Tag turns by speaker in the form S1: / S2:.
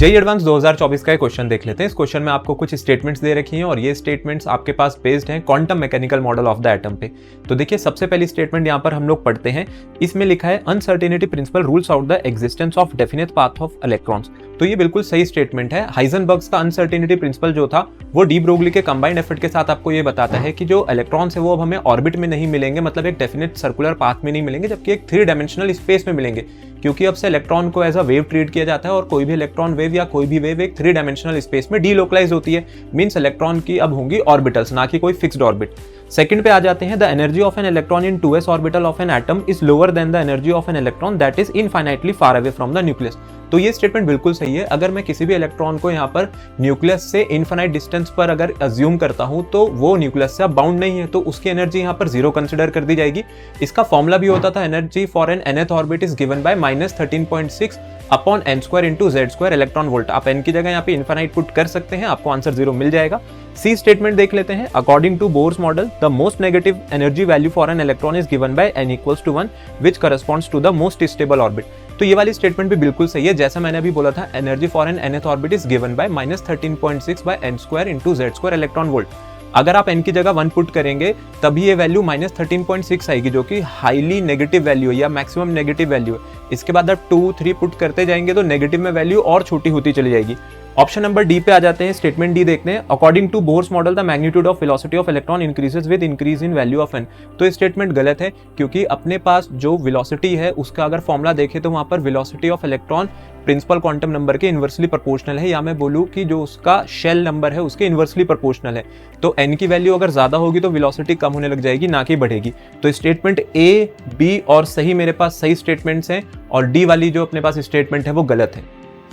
S1: JEE advance 2024 का एक question देख लेते हैं। इस क्वेश्चन में आपको कुछ स्टेटमेंट्स दे रखी हैं और ये स्टेटमेंट्स आपके पास बेस्ड हैं quantum mechanical model of the atom पे। तो देखिए सबसे पहली स्टेटमेंट यहाँ पर हम लोग पढ़ते हैं। इसमें लिखा है uncertainty principle rules out the existence of definite path of electrons. तो ये बिल्कुल सही स्टेटमेंट है। हाइजेनबर्ग्स का अनसर्टेनिटी प्रिंसिपल जो था वो डी ब्रोगली के कंबाइंड एफर्ट के साथ आपको ये बताता है कि जो इलेक्ट्रॉन्स है वो अब हमें ऑर्बिट में नहीं मिलेंगे, मतलब एक डेफिनेट सर्कुलर पाथ में नहीं मिलेंगे, जबकि एक 3 डायमेंशनल स्पेस में मिलेंगे, क्योंकि अब से इलेक्ट्रॉन को एज अ वेव ट्रीट किया जाता है और कोई भी इलेक्ट्रॉन वेव या कोई भी वेव एक 3 डायमेंशनल स्पेस में डीलोकलाइज होती है। मींस इलेक्ट्रॉन की अब होंगी ऑर्बिटल्स, ना कि कोई फिक्स्ड ऑर्बिट। सेकंड पे आ जाते हैं, the energy of an electron in 2s orbital of an atom is lower than the energy of an electron that is infinitely far away from the nucleus. तो ये statement बिल्कुल सही है। अगर मैं किसी भी इलेक्ट्रॉन को यहाँ पर न्यूक्लियस से इनफाइनाइट डिस्टेंस पर अगर अज्यूम करता हूँ तो वो न्यूक्लियस से अब बाउंड नहीं है, तो उसकी एनर्जी यहाँ पर 0 कंसिडर कर दी जाएगी। इसका फॉर्मूला भी होता था, energy for an nth orbit is given by -13.6 upon n² into z² electron volt. आप n की जगह यहाँ पे इनफाइनाइट पुट कर सकते हैं, आपको आंसर 0 मिल जाएगा। सी स्टेटमेंट देख लेते हैं। According to Bohr's model the most negative energy value for an electron is given by n = 1 which corresponds to the most stable orbit. तो ये वाली स्टेटमेंट भी बिल्कुल सही है। जैसा मैंने अभी बोला था, energy for an nth orbit is given by -13.6 by n² into z² electron volt. अगर आप n की जगह 1 पुट करेंगे तभी ये वैल्यू -13.6 आएगी, जो कि हाईली नेगेटिव वैल्यू है या मैक्सिमम नेगेटिव वैल्यू है। इसके बाद आप 2, 3 पुट करते जाएंगे तो नेगेटिव में वैल्यू और छोटी होती चली जाएगी। ऑप्शन नंबर डी पे आ जाते हैं। स्टेटमेंट डी देखते हैं। According to Bohr's model the magnitude of velocity of electron increases with increase in value of n. तो ये स्टेटमेंट गलत है, क्योंकि अपने पास जो वेलोसिटी है उसका अगर फॉर्मूला देखें तो वहां पर velocity of electron principal quantum number के इनवर्सली प्रोपोर्शनल है, या मैं बोलूँ कि जो उसका शेल नंबर है उसके इनवर्सली प्रोपोर्शनल है। तो n की वैल्यू अगर ज्यादा होगी तो वेलोसिटी कम होने लग जाएगी, ना कि बढ़ेगी। तो स्टेटमेंट ए, बी और सही मेरे पास सही स्टेटमेंट्स हैं और डी वाली जो अपने पास स्टेटमेंट है वो गलत है।